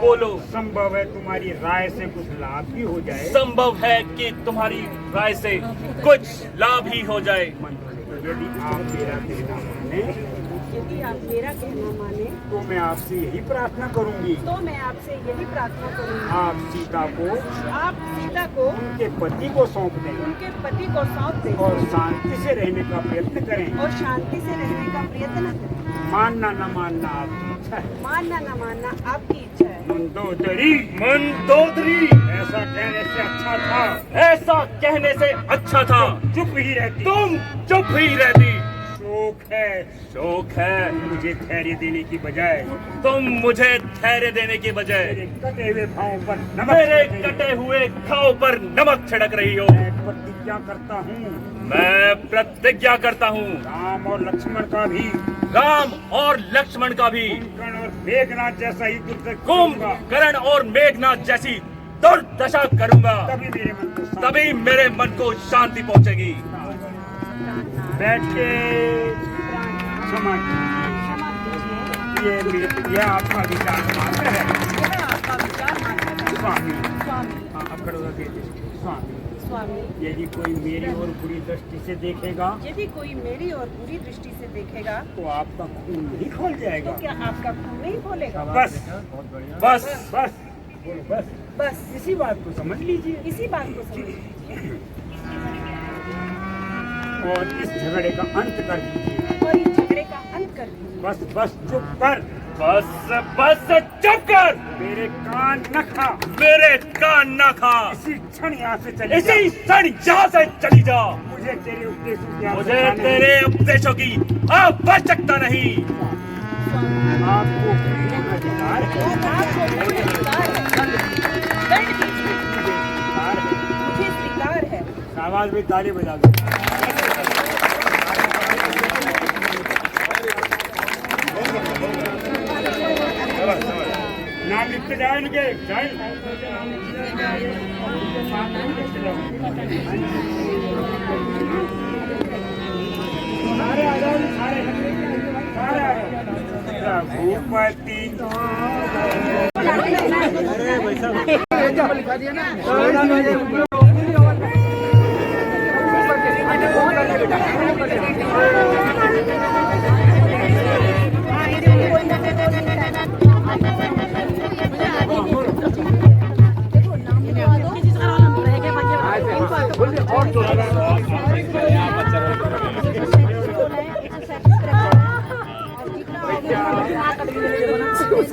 [SPEAKER 1] बोलो। संभव है तुम्हारी राय से कुछ लाभ भी हो जाए।
[SPEAKER 4] संभव है कि तुम्हारी राय से कुछ लाभ ही हो जाए।
[SPEAKER 1] यदि आप मेरा कहना माने, तो मैं आपसे यही प्रार्थना करूंगी। आप सीता को उनके पति को सौंप दें और शांति से रहने का प्रयत्न करें। मानना न मानना आपकी इच्छा है। मंदोदरी ऐसा कहने से अच्छा था। चुप ही रहती। शोक है मुझे धैर्य देने की बजाय,
[SPEAKER 4] तुम मुझे धैर्य देने की बजाय
[SPEAKER 1] मेरे कटे हुए भावों पर
[SPEAKER 4] नमक छिड़क रही हो।
[SPEAKER 1] मैं
[SPEAKER 4] प्रतिज्ञा करता हूँ
[SPEAKER 1] राम और लक्ष्मण का भी, कुंभकर्ण और मेघनाथ जैसा ही
[SPEAKER 4] कुंभकर्ण और मेघनाथ जैसी दुर्दशा करूंगा। तभी मेरे मन को शांति पहुंचेगी।
[SPEAKER 1] बैठ के क्षमा कीजिए। ये आपका विचार मात्र है। स्वामी, अब खड़े होकर स्वामी, यदि कोई मेरी और बुरी दृष्टि से देखेगा, तो आपका खून नहीं खोल जाएगा।
[SPEAKER 2] क्या आपका खून नहीं खोलेगा?
[SPEAKER 1] बस
[SPEAKER 4] बस
[SPEAKER 1] बोलो बस इसी बात को समझ लीजिए। और इस झगड़े का अंत कर दीजिए। बस चुप कर।
[SPEAKER 4] चुप कर।
[SPEAKER 1] मेरे कान न खा। इसी क्षण यहाँ से चली जा। मुझे
[SPEAKER 4] तेरे उपदेशों की आवश्यकता नहीं।
[SPEAKER 1] आपको अधिकार है। आवाज में ताली बजा दो। नाम लिखते जाए इनके भूपति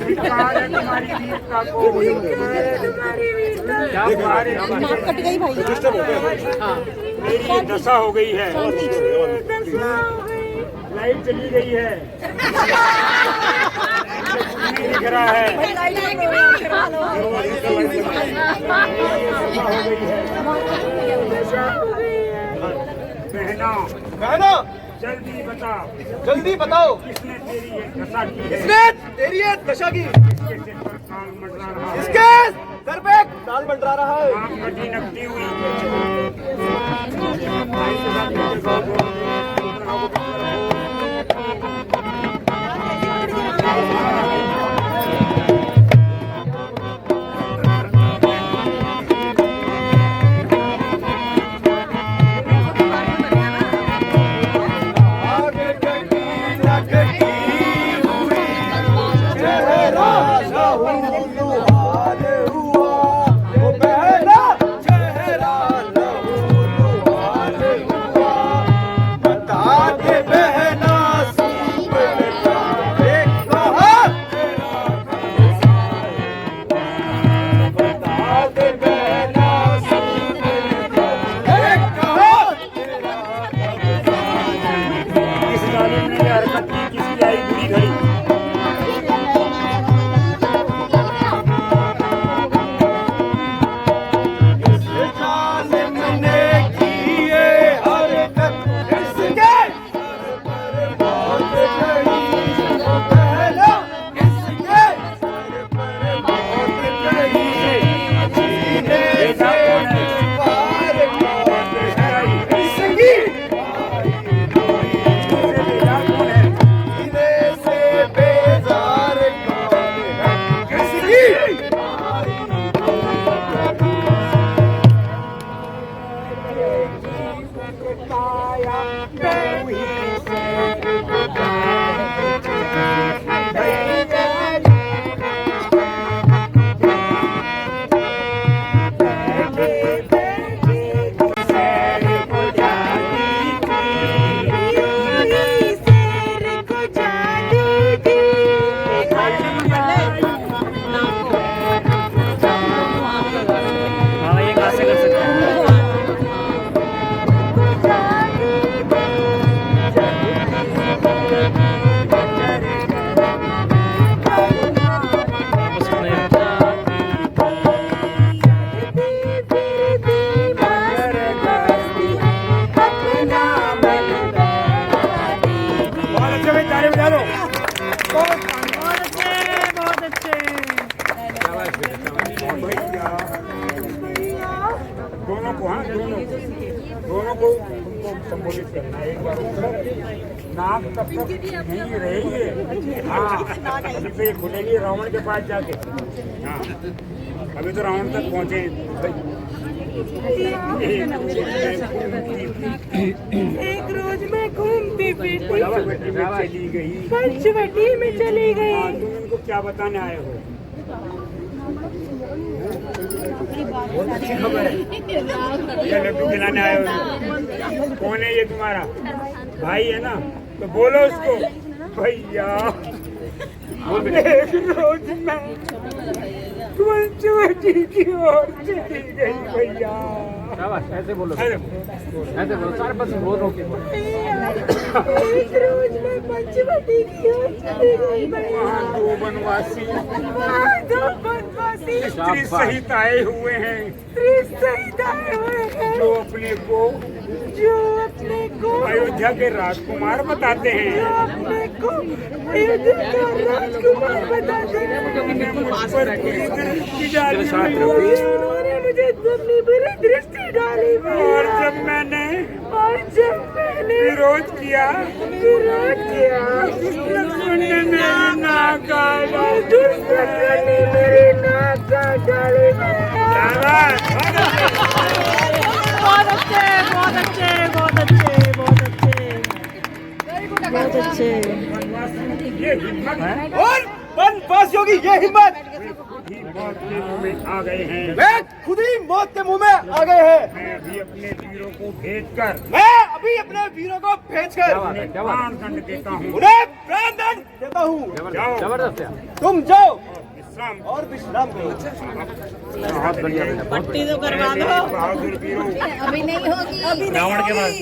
[SPEAKER 1] स्वीकार है तुम्हारी वीरता को। क्या तुम्हारे
[SPEAKER 2] नाक कट गई भाई।
[SPEAKER 1] मेरी ये दशा हो गई है। लाइट चली गई है, नहीं दिख रहा है। दशा हो गई है। बहना जल्दी बताओ किसने तेरी ये दशा की है?
[SPEAKER 6] तेरी ये दशा की
[SPEAKER 1] किसके सिर पर काल मंडरा रहा है?
[SPEAKER 6] इसके सर पे दाल मंडरा रहा है।
[SPEAKER 1] आँख कटी नकटी हुई। दोनों को तुमको संबोधित करना है। एक बार नाक तब तक नहीं रहेगी। हाँ, अभी तो ये खुलेगी रावण के पास जाके। हाँ, अभी तो रावण तक पहुँचे।
[SPEAKER 3] एक रोज मैं घूमती फिरती
[SPEAKER 1] पंचवटी
[SPEAKER 3] में चली गई।
[SPEAKER 1] हाँ, तुम इनको क्या बताने आए हो? बहुत अच्छी खबर है। क्या लड्डू खिलाने आए हो? कौन है ये तुम्हारा भाई है ना? तो बोलो उसको भैया एक रोज मैं पंचवटी की ओर चली गई भैया।
[SPEAKER 6] ऐसे बोलो सारे पास बोलो के
[SPEAKER 3] एक रोज मैं पंचवटी की ओर चली गई।
[SPEAKER 1] वहाँ दो बनवासी स्त्री सहित आए हुए हैं, जो अपने को अयोध्या के राजकुमार बताते हैं। उन्होंने मुझ पर बुरी दृष्टि डाली और जब मैंने विरोध किया दुश्मन ने मेरी नाक काट डाली।
[SPEAKER 3] बहुत अच्छे बहुत अच्छे बहुत अच्छे बहुत अच्छे बहुत अच्छे।
[SPEAKER 1] ये हिम्मत है।
[SPEAKER 6] और वनवासियों की ये हिम्मत
[SPEAKER 1] ही मौत के मुंह में आ गए हैं।
[SPEAKER 6] वे खुद ही मौत के मुंह में आ गए हैं।
[SPEAKER 1] मैं अभी अपने वीरों को भेजकर
[SPEAKER 6] मैं अभी अपने वीरों को भेजकर
[SPEAKER 1] उन्हें प्राण दंड देता हूँ।
[SPEAKER 6] उन्हें प्राण दंड देता हूँ।
[SPEAKER 1] जाओ
[SPEAKER 6] तुम जाओ
[SPEAKER 1] विश्राम
[SPEAKER 6] और विश्राम करो।
[SPEAKER 2] पट्टी तो करवा दो।
[SPEAKER 1] बहादुर वीरों,
[SPEAKER 2] अभी नहीं होगी, अभी
[SPEAKER 5] रावण के बाद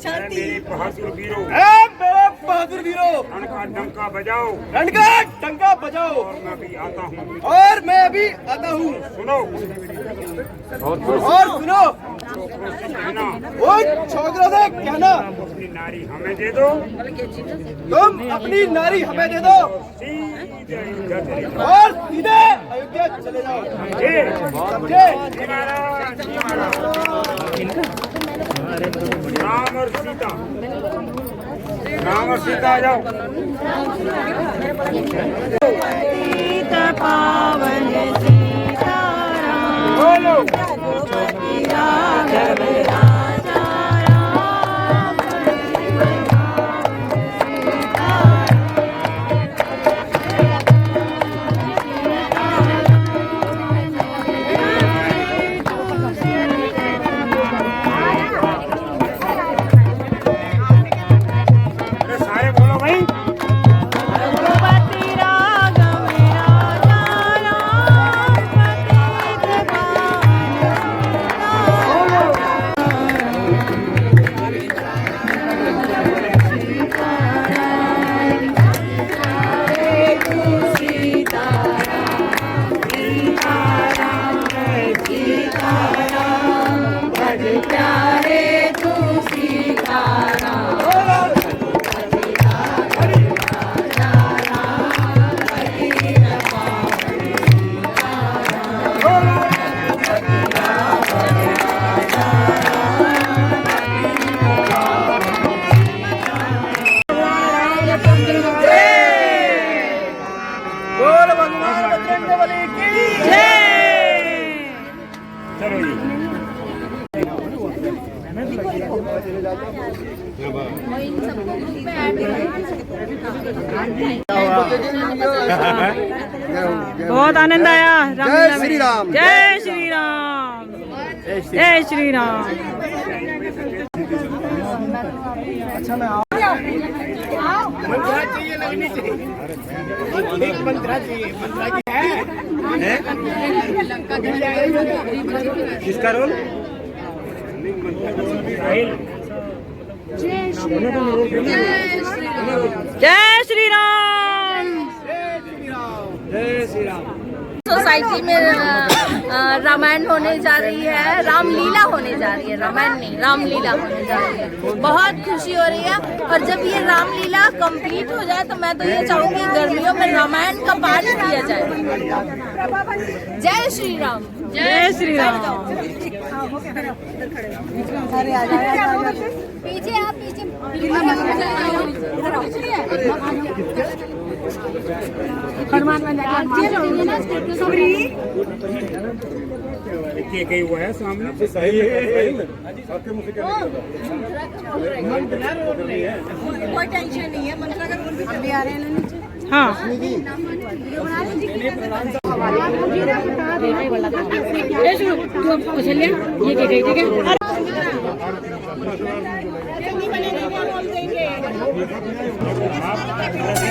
[SPEAKER 2] शांति।
[SPEAKER 1] मेरे बहादुर वीरों,
[SPEAKER 6] ए मेरे बहादुर वीरों,
[SPEAKER 1] रण का डंका बजाओ
[SPEAKER 6] रण का डंका बजाओ
[SPEAKER 1] और मैं भी आता हूँ।
[SPEAKER 6] और मैं भी आता हूँ।
[SPEAKER 1] सुनो
[SPEAKER 6] और सुनो,
[SPEAKER 1] कहना
[SPEAKER 6] वो छोकरों से कहना
[SPEAKER 1] अपनी नारी हमें दे दो,
[SPEAKER 6] तुम अपनी नारी हमें दे दो
[SPEAKER 1] सीधे अयोध्या चले जाओ।
[SPEAKER 6] और सीधे अयोध्या चले जाओ।
[SPEAKER 1] समझे?
[SPEAKER 6] समझे?
[SPEAKER 1] जी महाराज, जी महाराज। राम और सीता, राम और सीता आ जाओ।
[SPEAKER 2] सीता पावन सीताराम,
[SPEAKER 1] बोलो
[SPEAKER 2] रघुपति राघव राजा राम,
[SPEAKER 1] अरे सारे बोलो भाई।
[SPEAKER 2] रघुपति राघव राजा राम, पतित
[SPEAKER 6] बोल भगवान बजरंगबली की
[SPEAKER 1] चलो जी।
[SPEAKER 3] बहुत आनंद आया।
[SPEAKER 6] जय श्री राम।
[SPEAKER 3] जय श्री राम। जय श्री राम।
[SPEAKER 1] किसका रोल?
[SPEAKER 3] जय श्री राम।
[SPEAKER 2] सोसाइटी में रामायण होने जा रही है, रामलीला होने जा रही है, रामायण नहीं रामलीला होने जा रही है। बहुत खुशी हो रही है। और जब ये रामलीला कंप्लीट हो जाए तो मैं तो ये चाहूंगी गर्मियों में रामायण का पाठ किया जाए। जय श्री राम।
[SPEAKER 3] जय श्री राम।
[SPEAKER 2] पीछे आप पीछे
[SPEAKER 1] कहीं हुआ है सामने
[SPEAKER 2] कोई टेंशन नहीं है। मंत्रा का रोल भी अभी आ रहे हैं ना नीचे।
[SPEAKER 3] हाँ। ये क्या ठीक है।
[SPEAKER 1] आप